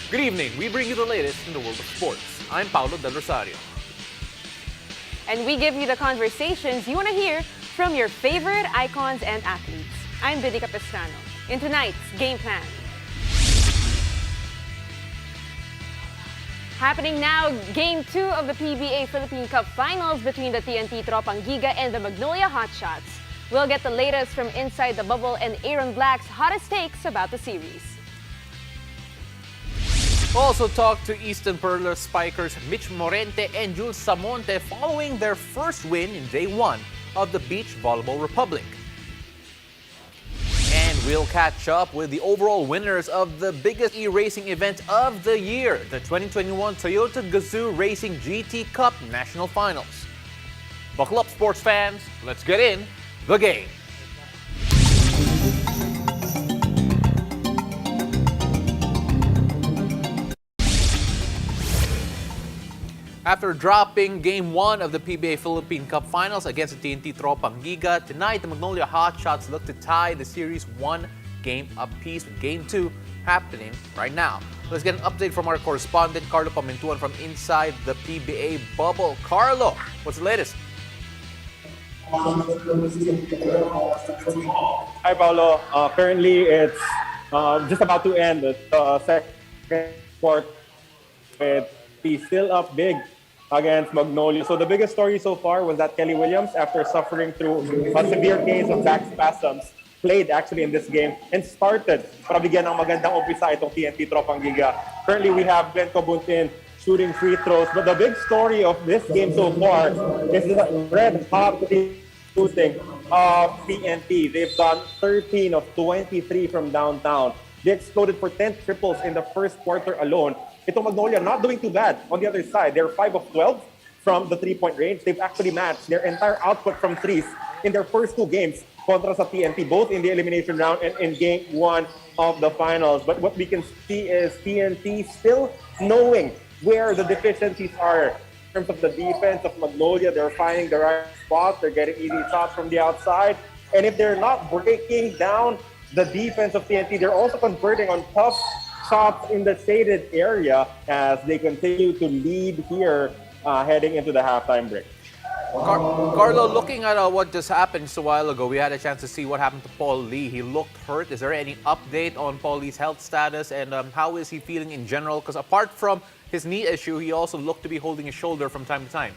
Good evening. We bring you the latest in the world of sports. I'm Paulo Del Rosario. And we give you the conversations you want to hear from your favorite icons and athletes. I'm Vinny Capistrano. In tonight's Game Plan. Happening now, Game 2 of the PBA Philippine Cup Finals between the TNT Tropang Giga and the Magnolia Hotshots. We'll get the latest from inside the bubble and Aaron Black's hottest takes about the series. We'll also talk to Eastern Perlas spikers Mitch Morente and Jules Samonte following their first win in day 1 of the Beach Volleyball Republic. And we'll catch up with the overall winners of the biggest e-racing event of the year, the 2021 Toyota Gazoo Racing GT Cup National Finals. Buckle up, sports fans. Let's get in the game. After dropping Game 1 of the PBA Philippine Cup Finals against the TNT Tropang Giga, tonight the Magnolia Hotshots look to tie the series 1 game apiece with Game 2 happening right now. Let's get an update from our correspondent, Carlo Pamintuan, from inside the PBA bubble. Carlo, what's the latest? Hi, Paolo. Currently, it's just about to end the second quarter with the still up big against Magnolia. So the biggest story so far was that Kelly Williams, after suffering through a severe case of back spasms, played actually in this game and started para bigyan ng magandang umpisa itong TNT Tropang Giga. Currently, we have Glenn Cobuntin shooting free throws. But the big story of this game so far is the red hot shooting of TNT. They've done 13 of 23 from downtown. They exploded for 10 triples in the first quarter alone. Itong Magnolia not doing too bad. On the other side, they're 5 of 12 from the three-point range. They've actually matched their entire output from threes in their first 2 games contra sa TNT, both in the elimination round and in Game 1 of the finals. But what we can see is TNT still knowing where the deficiencies are. In terms of the defense of Magnolia, they're finding the right spots. They're getting easy shots from the outside. And if they're not breaking down the defense of TNT, they're also converting on tough shots in the shaded area as they continue to lead here heading into the halftime break. Carlo, looking at what just happened just a while ago, we had a chance to see what happened to Paul Lee. He looked hurt. Is there any update on Paul Lee's health status and how is he feeling in general? Because apart from his knee issue, he also looked to be holding his shoulder from time to time.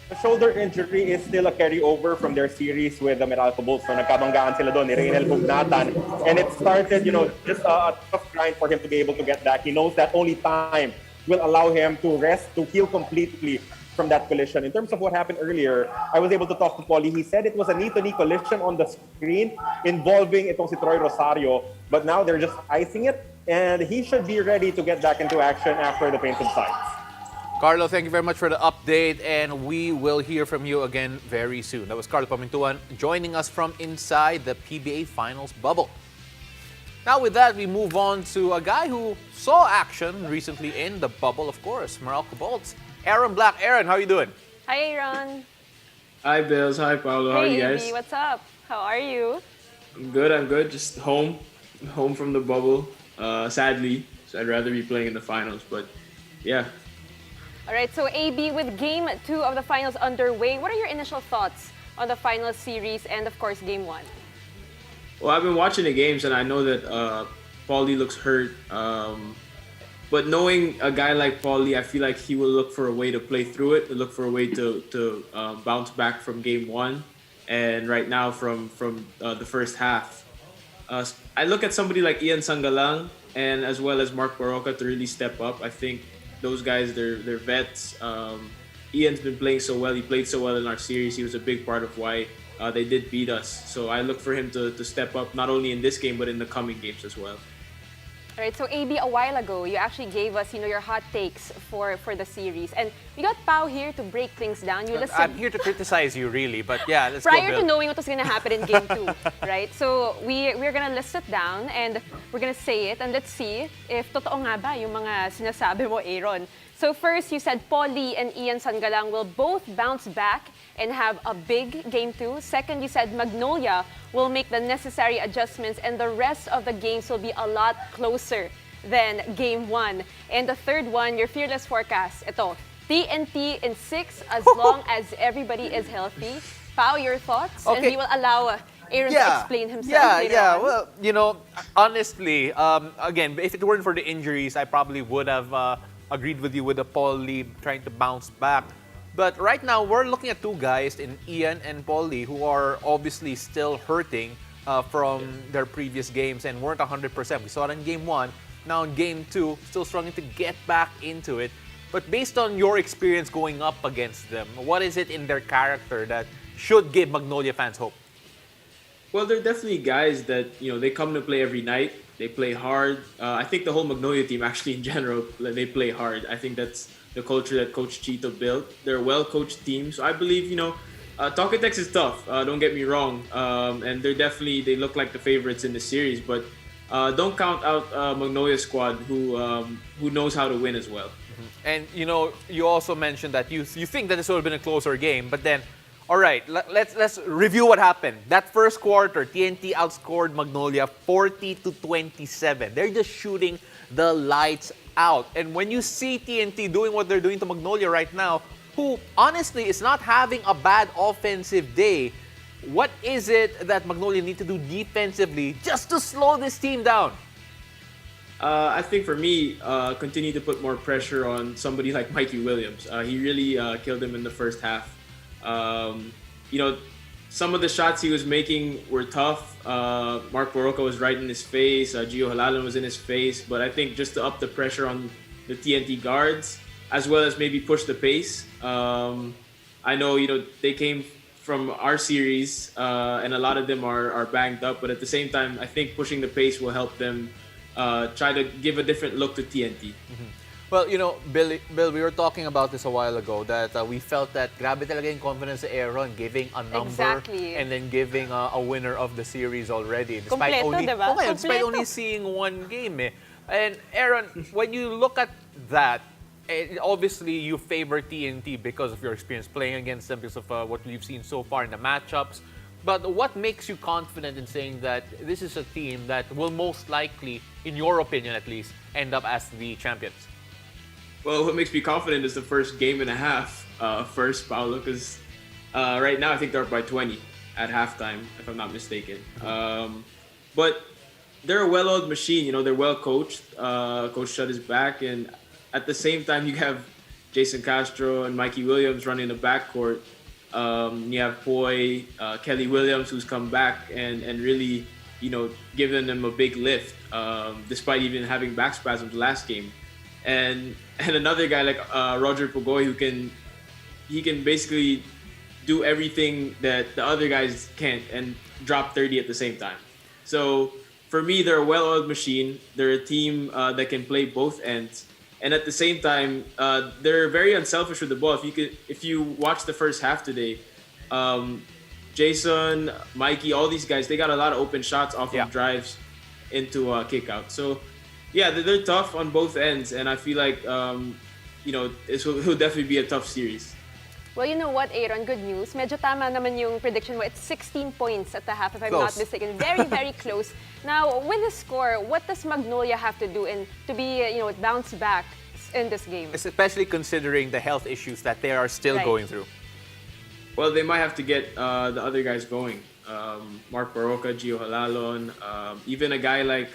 The shoulder injury is still a carryover from their series with the Meralco Bulls. So nagkabanggaan sila doon ni Reynel Hugnatan. And it started, just a tough grind for him to be able to get back. He knows that only time will allow him to rest, to heal completely from that collision. In terms of what happened earlier, I was able to talk to Paulie. He said it was a knee-to-knee collision on the screen involving itong si Troy Rosario. But now they're just icing it. And he should be ready to get back into action after the paint subsides. Carlo, thank you very much for the update, and we will hear from you again very soon. That was Carlo Pamintuan joining us from inside the PBA Finals bubble. Now with that, we move on to a guy who saw action recently in the bubble, of course, Meralco Bolts. Aaron Black. Aaron, how are you doing? Hi, Aaron. Hi, Bills. Hi, Paulo. How are you guys? Hey, what's up? How are you? I'm good. Just home from the bubble, sadly. So I'd rather be playing in the finals, but yeah. All right, so AB, with Game 2 of the finals underway, what are your initial thoughts on the finals series and, of course, Game 1? Well, I've been watching the games, and I know that Paulie looks hurt. But knowing a guy like Paulie, I feel like he will look for a way to play through it, look for a way to bounce back from Game 1. And right now, from the first half, I look at somebody like Ian Sangalang and as well as Mark Baroka to really step up. I think those guys, they're vets. Ian's been playing so well. He played so well in our series. He was a big part of why they did beat us. So I look for him to step up, not only in this game, but in the coming games as well. All right, so AB, a while ago, you actually gave us, your hot takes for the series. And we got Pao here to break things down. You listened. I'm here to criticize you, really, but yeah, let's go, Prior Bill. to knowing what was going to happen in Game 2, right? So we're going to list it down and we're going to say it and let's see if totoo nga ba yung mga sinasabi mo, Aaron. So first, you said Paulie and Ian Sangalang will both bounce back and have a big Game 2. Second, you said Magnolia will make the necessary adjustments and the rest of the games will be a lot closer. than Game 1. And the third one, your fearless forecast, ito, TNT in 6 as long as everybody is healthy. Pao, your thoughts? And Okay. we will allow Aaron to explain himself later Yeah. on. Well, honestly, again, if it weren't for the injuries, I probably would have agreed with you with the Paul Lee trying to bounce back. But right now, we're looking at two guys in Ian and Paul Lee who are obviously still hurting from their previous games and weren't 100%. We saw it in Game 1. Now in Game 2, still struggling to get back into it. But based on your experience going up against them, what is it in their character that should give Magnolia fans hope? Well, they're definitely guys that, they come to play every night. They play hard. I think the whole Magnolia team, actually, in general, they play hard. I think that's the culture that Coach Chito built. They're a well-coached team. So I believe, Talkatex is tough. Don't get me wrong. And they look like the favorites in the series. But don't count out Magnolia squad, who knows how to win as well. And, you also mentioned that you think that this would have been a closer game, but then, all right, let's review what happened. That first quarter, TNT outscored Magnolia 40-27. They're just shooting the lights out. And when you see TNT doing what they're doing to Magnolia right now, who honestly is not having a bad offensive day, what is it that Magnolia need to do defensively just to slow this team down? I think for me, continue to put more pressure on somebody like Mikey Williams. He really killed him in the first half. Some of the shots he was making were tough. Mark Boroka was right in his face. Gio Halalan was in his face. But I think just to up the pressure on the TNT guards, as well as maybe push the pace. I know, they came from our series, and a lot of them are banged up. But at the same time, I think pushing the pace will help them try to give a different look to TNT. Mm-hmm. Well, Bill, we were talking about this a while ago that we felt that grabe talaga yung confidence sa Aaron giving a number Exactly. and then giving a winner of the series already. Kompleto, diba? Despite Kompleto. only seeing one game. And Aaron, when you look at that, obviously you favor TNT because of your experience playing against them, because of what we've seen so far in the matchups. But what makes you confident in saying that this is a team that will most likely, in your opinion at least, end up as the champions? Well, what makes me confident is the first game and a half, first, Paolo, because right now I think they're up by 20 at halftime, if I'm not mistaken. But they're a well-oiled machine. They're well-coached. Coach Shut is back, and at the same time, you have Jason Castro and Mikey Williams running the backcourt. You have Poi, Kelly Williams, who's come back and really, given them a big lift, despite even having back spasms last game. And another guy like Roger Pugoy, who can basically do everything that the other guys can't and drop 30 at the same time. So for me, they're a well-oiled machine. They're a team that can play both ends, and at the same time, they're very unselfish with the ball. If you watch the first half today, Jason, Mikey, all these guys, they got a lot of open shots off of drives into kick out. So yeah, they're tough on both ends, and I feel like this will definitely be a tough series. Well, you know what, Aaron, good news. Medyo tama naman yung prediction mo. It's 16 points at the half, if I'm not Close. mistaken. Very, very close. Now, with the score, what does Magnolia have to do to be, bounce back in this game? Especially considering the health issues that they are still Right. going through. Well, they might have to get the other guys going. Mark Baroka, Gio Halalon, even a guy like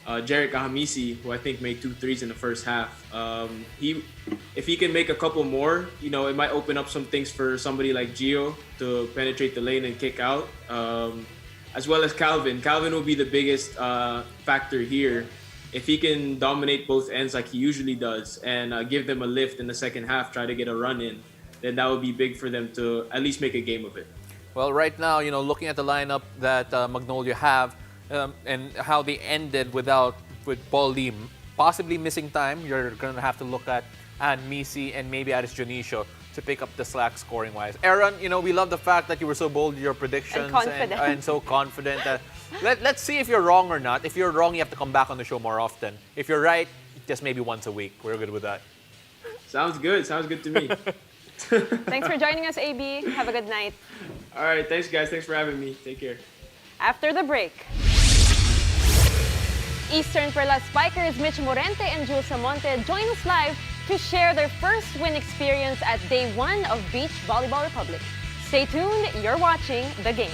Jarek Kahamisi, who I think made 2 threes in the first half. If he can make a couple more, it might open up some things for somebody like Gio to penetrate the lane and kick out, as well as Calvin. Calvin will be the biggest factor here. If he can dominate both ends like he usually does and give them a lift in the second half, try to get a run in, then that would be big for them to at least make a game of it. Well, right now, looking at the lineup that Magnolia have and how they ended with Paul Lee possibly missing time, you're going to have to look at Misi and maybe Aris Jonicio to pick up the slack scoring-wise. Aaron, we love the fact that you were so bold in your predictions And confident. and so confident. Let's see if you're wrong or not. If you're wrong, you have to come back on the show more often. If you're right, just maybe once a week. We're good with that. Sounds good. Sounds good to me. Thanks for joining us, AB. Have a good night. All right. Thanks, guys. Thanks for having me. Take care. After the break. Eastern Perlas spikers Mitch Morente and Jules Samonte join us live to share their first win experience at day 1 of Beach Volleyball Republic. Stay tuned, you're watching The Game.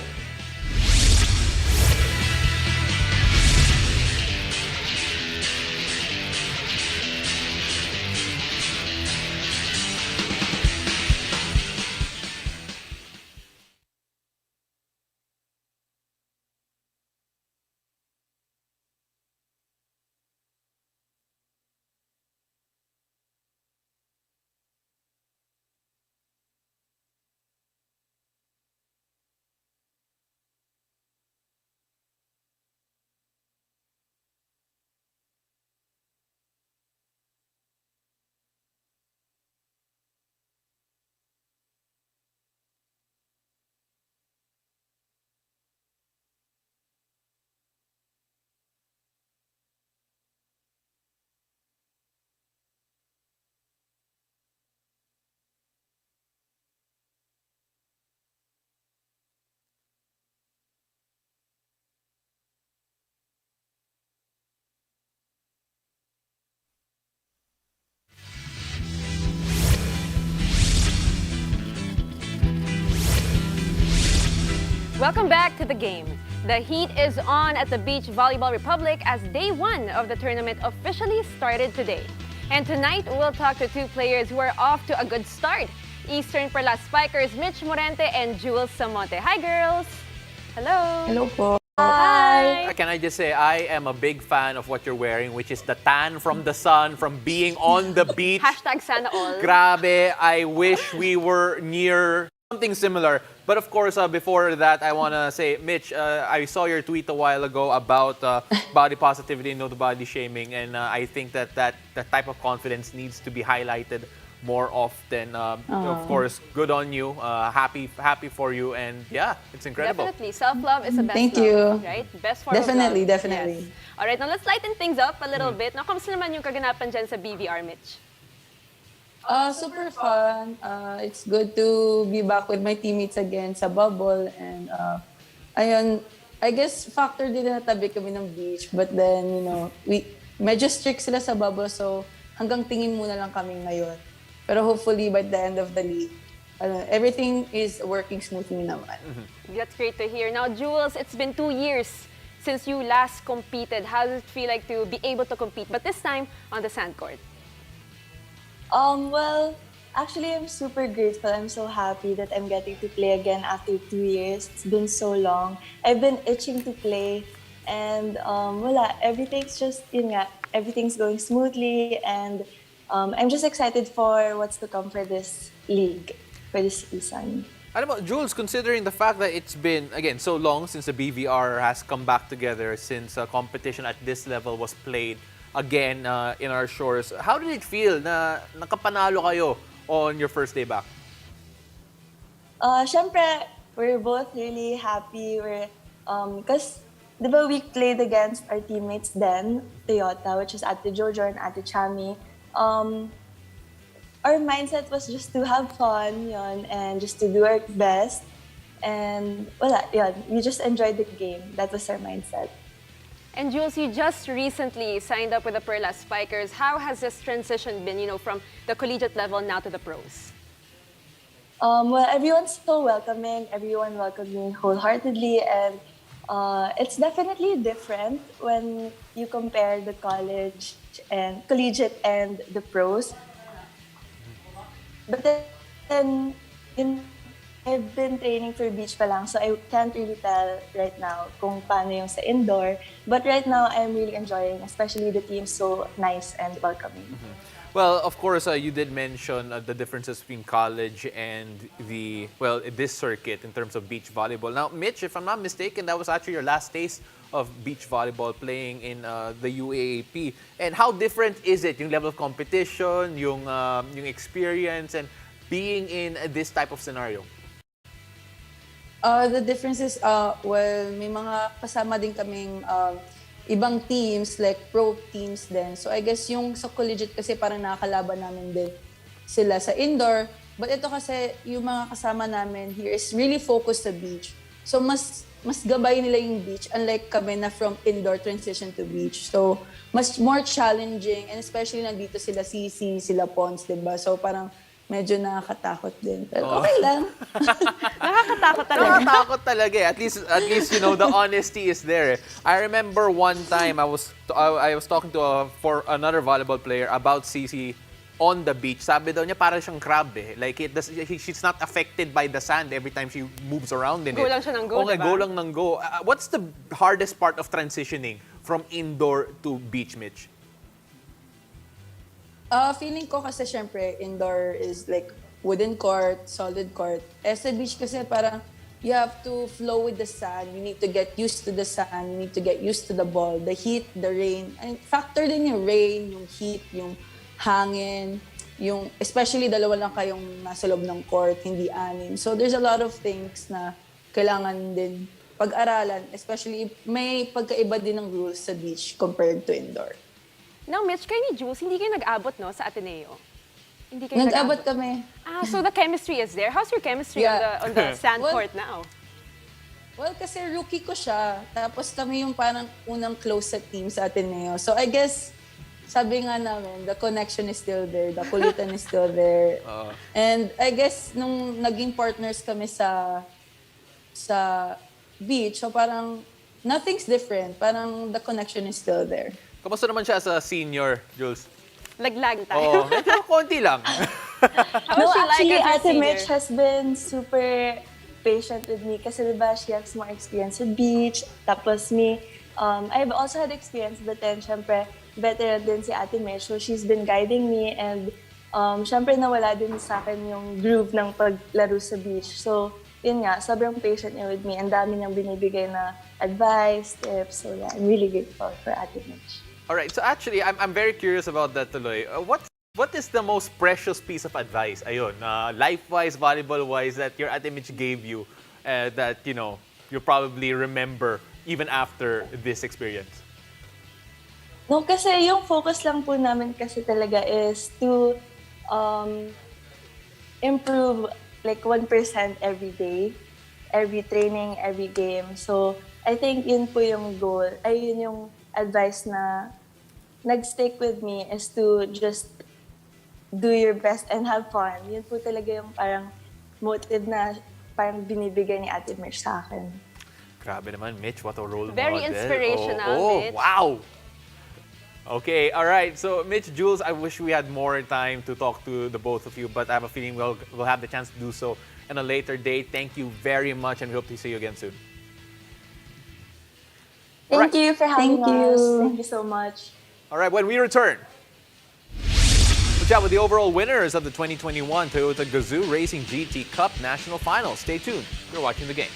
Welcome back to The Game. The heat is on at the Beach Volleyball Republic as day 1 of the tournament officially started today. And tonight, we'll talk to 2 players who are off to a good start. Eastern Perlas spikers Mitch Morente and Jules Samonte. Hi, girls! Hello! Hello po. Hi! Can I just say, I am a big fan of what you're wearing, which is the tan from the sun, from being on the beach. Hashtag sana all. Grabe, I wish we were near something similar. But of course, before that, I want to say, Mitch, I saw your tweet a while ago about body positivity and no body shaming. And I think that type of confidence needs to be highlighted more often. Of course, good on you. Happy for you. And yeah, it's incredible. Definitely. Self-love is the best Thank love, you. right? Best form of Definitely, love. definitely. Yes. All right, now let's lighten things up a little bit. Now, kamusta naman yung kaganapan dyan sa BVR, Mitch? Super fun. It's good to be back with my teammates again sa bubble. And ayun, I guess factor din na tabi kami ng beach. But then, you know, medyo strict sila sa bubble. So hanggang tingin muna lang kami ngayon. Pero hopefully by the end of the league, everything is working smoothly naman. That's great to hear. Now, Jules, it's been 2 years since you last competed. How does it feel like to be able to compete, but this time on the sand court? Well, actually, I'm super grateful. I'm so happy that I'm getting to play again after 2 years. It's been so long. I've been itching to play, and everything's just, everything's going smoothly, and I'm just excited for what's to come for this league, for this season. Alam mo, Jules, considering the fact that it's been, again, so long since the BVR has come back together, since competition at this level was played again in our shores, how did it feel na nakapanalo kayo on your first day back? Syempre, we're both really happy. Because, di ba, we played against our teammates then, Toyota, which is Ate Jojo and Ate Chami. Our mindset was just to have fun, and just to do our best. And we just enjoyed the game. That was our mindset. And Jules, you just recently signed up with the Perlas Spikers. How has this transition been, from the collegiate level now to the pros? Well, everyone's so welcoming. Everyone welcomed me wholeheartedly, and it's definitely different when you compare the collegiate and the pros. But then I've been training for beach pa lang, so I can't really tell right now kung paano yung sa indoor. But right now, I'm really enjoying, especially the team's so nice and welcoming. Well, of course, you did mention the differences between college and this circuit in terms of beach volleyball. Now, Mitch, if I'm not mistaken, that was actually your last taste of beach volleyball playing in the UAAP. And how different is it, yung level of competition, yung experience, and being in this type of scenario? The difference is, may mga kasama din kaming ibang teams, like pro teams din. So I guess yung sa collegiate kasi parang nakakalaban namin din sila sa indoor. But ito kasi, yung mga kasama namin here is really focused sa beach. So mas gabay nila yung beach, unlike kami na from indoor transition to beach. So mas more challenging, and especially nandito sila Sisi, sila Pons, diba? So parang medyo nakakatakot din. Pero okay lang. Nakakatakot talaga. Nakakatakot talaga eh. At least you know the honesty is there. I remember one time I was talking to another volleyball player about CC on the beach. Sabi daw niya para siyang crab eh. Like she's not affected by the sand every time she moves around in it. Go lang siya ng go, Okay, diba? go lang ng go. What's the hardest part of transitioning from indoor to beach, Mitch? Feeling ko kasi syempre indoor is like wooden court, solid court. Sa beach kasi parang you have to flow with the sand. You need to get used to the sand. You need to get used to the ball, the heat, the rain. And factor din yung rain, yung heat, yung hangin, yung especially dalawa lang kayong nasa loob ng court, hindi anim. So there's a lot of things na kailangan din pag-aralan, especially may pagkaiba din ng rules sa beach compared to indoor. Now, Mitch, kayo ni Jules, hindi kayo nag-abot, no, sa Ateneo? Hindi kayo Nag-abot kami. So the chemistry is there. How's your chemistry on the sand Well, court now? Well, kasi rookie ko siya. Tapos kami yung parang unang close sa team sa Ateneo. So I guess, sabi nga namin, the connection is still there. The kulitan is still there. And I guess, nung naging partners kami sa beach, so parang nothing's different. Parang the connection is still there. Kamusta naman siya as a senior, Jules? Laglag Oh, tayo. medyo konti lang. How No, was she actually, like as Ate a senior? Mitch has been super patient with me kasi diba, she has more experience with beach. Tapos me, I've also had experience, but then syempre, veteran din si Ate Mitch. So she's been guiding me, and syempre nawala din sa akin yung groove ng paglaro sa beach. So yun nga, sobrang patient niya with me. Ang dami niyang binibigay na advice, tips. So yeah, I'm really grateful for Ate Mitch. All right, so actually, I'm very curious about that tuloy. What is the most precious piece of advice, ayun, life-wise, volleyball-wise, that your Ate Mitch gave you that, you know, you probably remember even after this experience? No, kasi yung focus lang po namin kasi talaga is to improve like 1% every day, every training, every game. So, I think yun po yung goal, ay yun yung advice na nag-stick with me, is to just do your best and have fun. Yun po talaga yung parang motive na parang binibigay ni Ate Mitch sa akin. Grabe naman, Mitch, what a role Very model. inspirational, Mitch. Wow! Okay, all right. So, Mitch, Jules, I wish we had more time to talk to the both of you, but I have a feeling we'll have the chance to do so in a later date. Thank you very much, and we hope to see you again soon. Thank you for having Thank you. us. Thank you so much. All right, when we return, we'll chat with the overall winners of the 2021 Toyota Gazoo Racing GT Cup National Finals. Stay tuned. You're watching the game.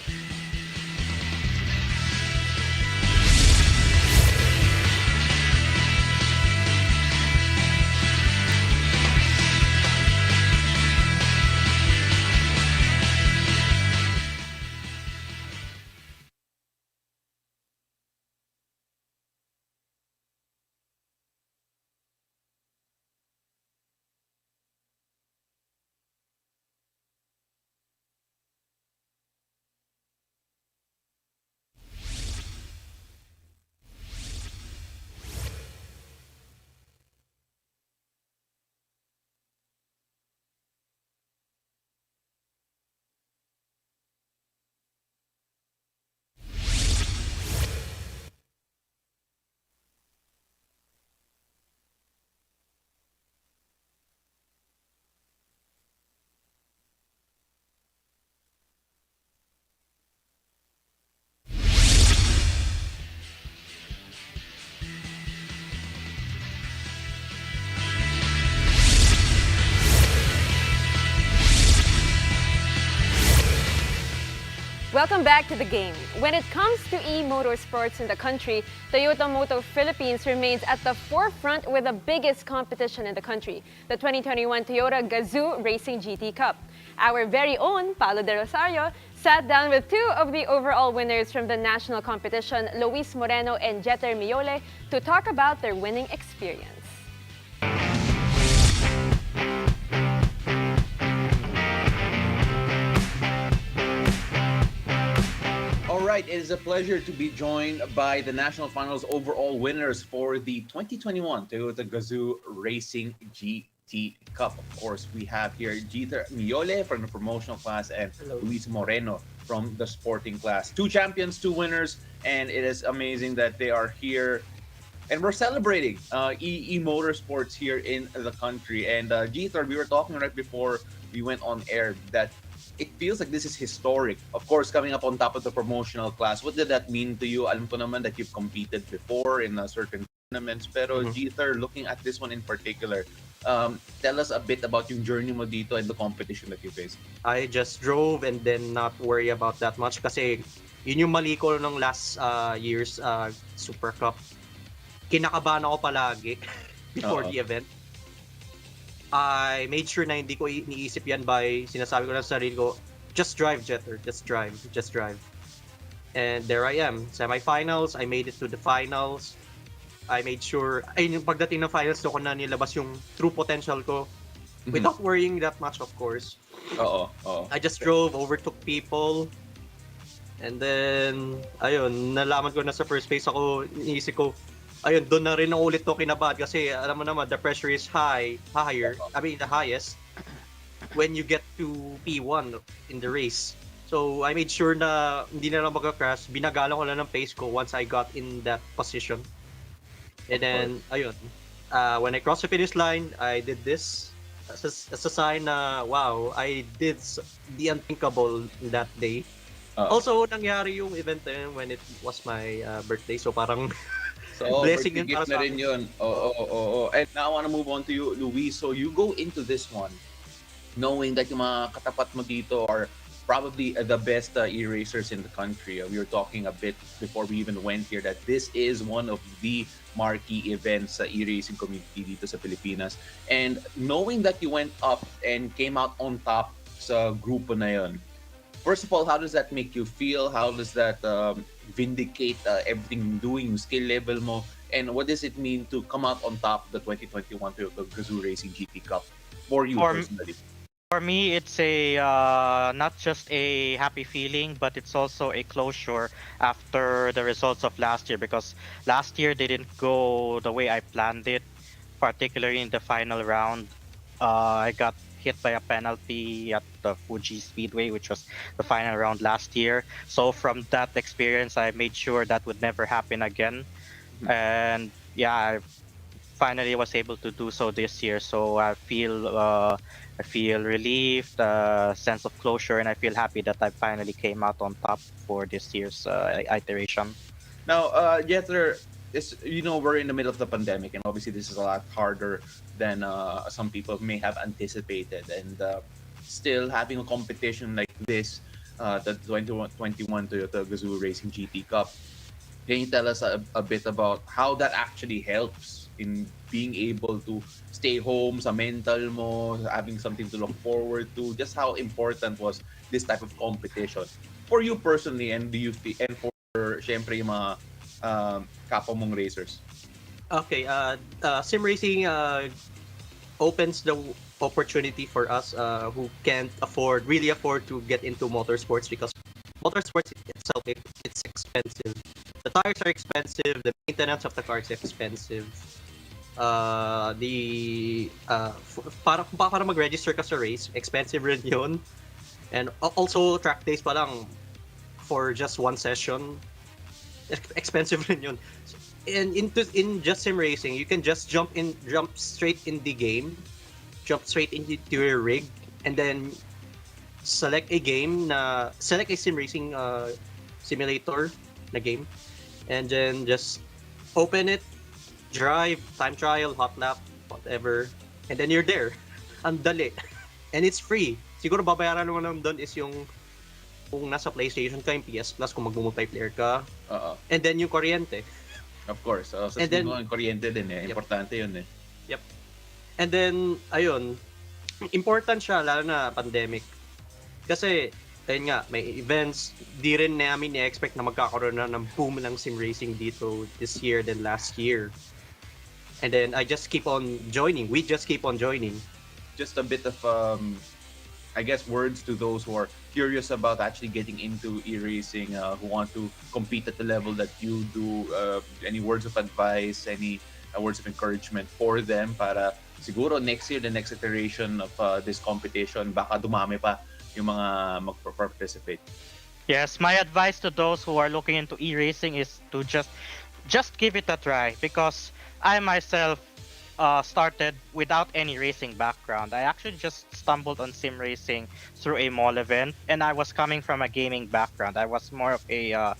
Welcome back to the game. When it comes to e-motorsports in the country, Toyota Motor Philippines remains at the forefront with the biggest competition in the country, the 2021 Toyota Gazoo Racing GT Cup. Our very own Paolo De Rosario sat down with two of the overall winners from the national competition, Luis Moreno and Jether Miole, to talk about their winning experience. right, it is a pleasure to be joined by the National Finals overall winners for the 2021 Toyota Gazoo Racing GT Cup. Of course, we have here Jether Miole from the promotional class and Luis Moreno from the sporting class. Two champions, two winners, and it is amazing that they are here. And we're celebrating motorsports here in the country. And Jether, we were talking right before we went on air that it feels like this is historic. Of course, coming up on top of the promotional class, what did that mean to you? Alam ko naman that you've competed before in certain tournaments. Pero Jether, looking at this one in particular, tell us a bit about yung journey mo dito and the competition that you faced. I just drove and then not worry about that much kasi yun yung mali ko nung last year's Super Cup. Kinakabahan ako palagi before the event. I made sure na hindi ko iniisip yan by sinasabi ko lang sa sarili ko, just drive, Jether, just drive. And there I am, semifinals, I made it to the finals. I made sure, yung pagdating ng finals, doon ko na nilabas yung true potential ko without worrying that much, of course. I just drove, overtook people, and then, ayun, nalaman ko na sa first place ako, iniisip ko, ayun, doon na rin ako ulit to kinabahan kasi alam mo naman, the pressure is higher, the highest when you get to P1 in the race. So, I made sure na hindi na lang magka-crash. Binagalan ko lang ng pace ko once I got in that position. And then, ayun, when I crossed the finish line, I did this as a sign na, wow, I did the unthinkable that day. Also, nangyari yung event when it was my birthday. So, parang So, blessing birthday yun gift para na sa rin yun. And now I want to move on to you, Luis. So, you go into this one knowing that yung mga katapat mo dito are probably the best e-racers in the country. We were talking a bit before we even went here that this is one of the marquee events sa e-racing community dito sa Pilipinas. And knowing that you went up and came out on top sa grupo na yun, first of all, how does that make you feel? How does that vindicate everything you're doing, yung skill level mo? And what does it mean to come out on top of the 2021 Toyota Gazoo Racing GT Cup for you personally? For me, it's a not just a happy feeling, but it's also a closure after the results of last year, because last year didn't go the way I planned it, particularly in the final round. I got hit by a penalty at the Fuji Speedway, which was the final round last year. So from that experience, I made sure that would never happen again. And yeah, I finally was able to do so this year. So I feel relieved, sense of closure, and I feel happy that I finally came out on top for this year's iteration. Now, Jether, we're in the middle of the pandemic, and obviously this is a lot harder than some people may have anticipated. And still having a competition like this, the 2021 Toyota Gazoo Racing GT Cup, can you tell us a bit about how that actually helps in being able to stay home, sa mental mo, having something to look forward to? Just how important was this type of competition for you personally, and for syempre yung mga kapwa mong racers? Okay, sim racing opens the opportunity for us who can't really afford to get into motorsports, because motorsports itself, it's expensive. The tires are expensive, the maintenance of the car is expensive. Para mag-register ka sa race, expensive rin yun. And also track days pa lang for just one session, expensive rin yun. And in just sim racing, you can just jump straight in the game, jump straight into your rig, and then select a sim racing simulator na game, and then just open it, drive, time trial, hot lap, whatever, and then you're there. Ang dali. And it's free. Siguro babayaran mo naman doon is yung kung nasa PlayStation ka, yung PS Plus, kung mag-multiplayer ka. And then yung kuryente. Of course. Sa yung kuryente din eh. Importante yun eh. Yep. And then, ayun, important siya, lalo na pandemic. Kasi, ayun nga, may events, di rin namin i-expect na magkakaroon na ng boom ng sim racing dito this year than last year. And then I just keep on joining. We just keep on joining. Just a bit of I guess, words to those who are curious about actually getting into e-racing, who want to compete at the level that you do? Any words of advice, any words of encouragement for them para siguro next year, the next iteration of this competition, baka dumami pa yung mga mag-participate? Yes, my advice to those who are looking into e-racing is to just give it a try, because I myself started without any racing background. I actually just stumbled on sim racing through a mall event, and I was coming from a gaming background. I was more of a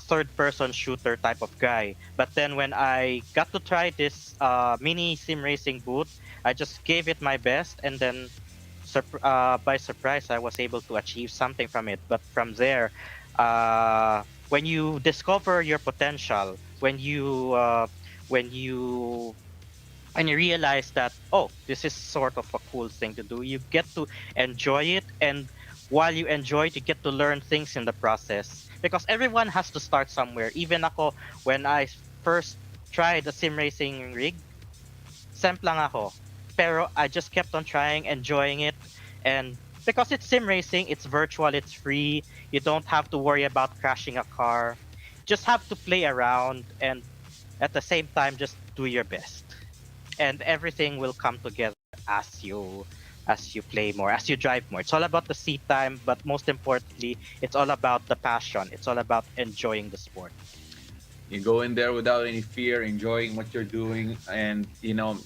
third-person shooter type of guy. But then when I got to try this mini sim racing booth, I just gave it my best, and then by surprise, I was able to achieve something from it. But from there, when you discover your potential, when you realize that, oh, this is sort of a cool thing to do, you get to enjoy it, and while you enjoy it, you get to learn things in the process, because everyone has to start somewhere. Even ako, when I first tried the sim racing rig, semp lang ako, pero I just kept on trying, enjoying it, and because it's sim racing, it's virtual, it's free, you don't have to worry about crashing a car, just have to play around, and at the same time just do your best, and everything will come together as you play more, as you drive more. It's all about the seat time, but most importantly, it's all about the passion. It's all about enjoying the sport. You go in there without any fear, enjoying what you're doing, and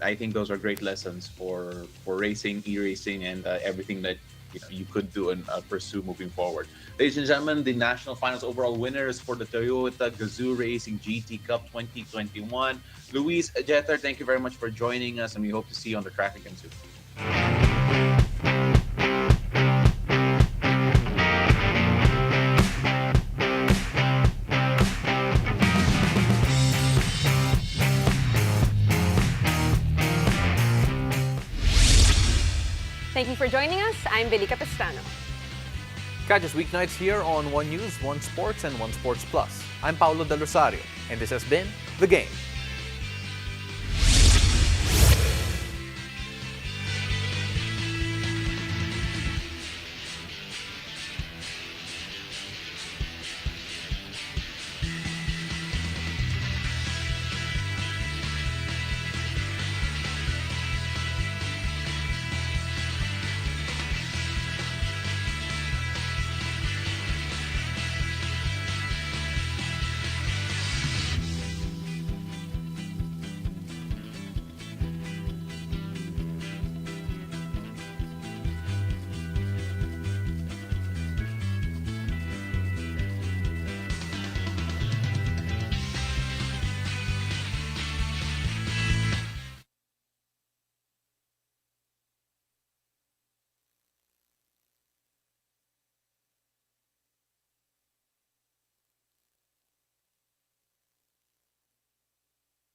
I think those are great lessons for racing, e-racing, and everything that you could do and pursue moving forward. Ladies and gentlemen, the national finals overall winners for the Toyota Gazoo Racing GT Cup 2021. Luis, Jether, thank you very much for joining us, and we hope to see you on the track again soon. Thank you for joining us. I'm Billy Capistano. Catch us weeknights here on One News, One Sports, and One Sports Plus. I'm Paulo Del Rosario, and this has been The Game.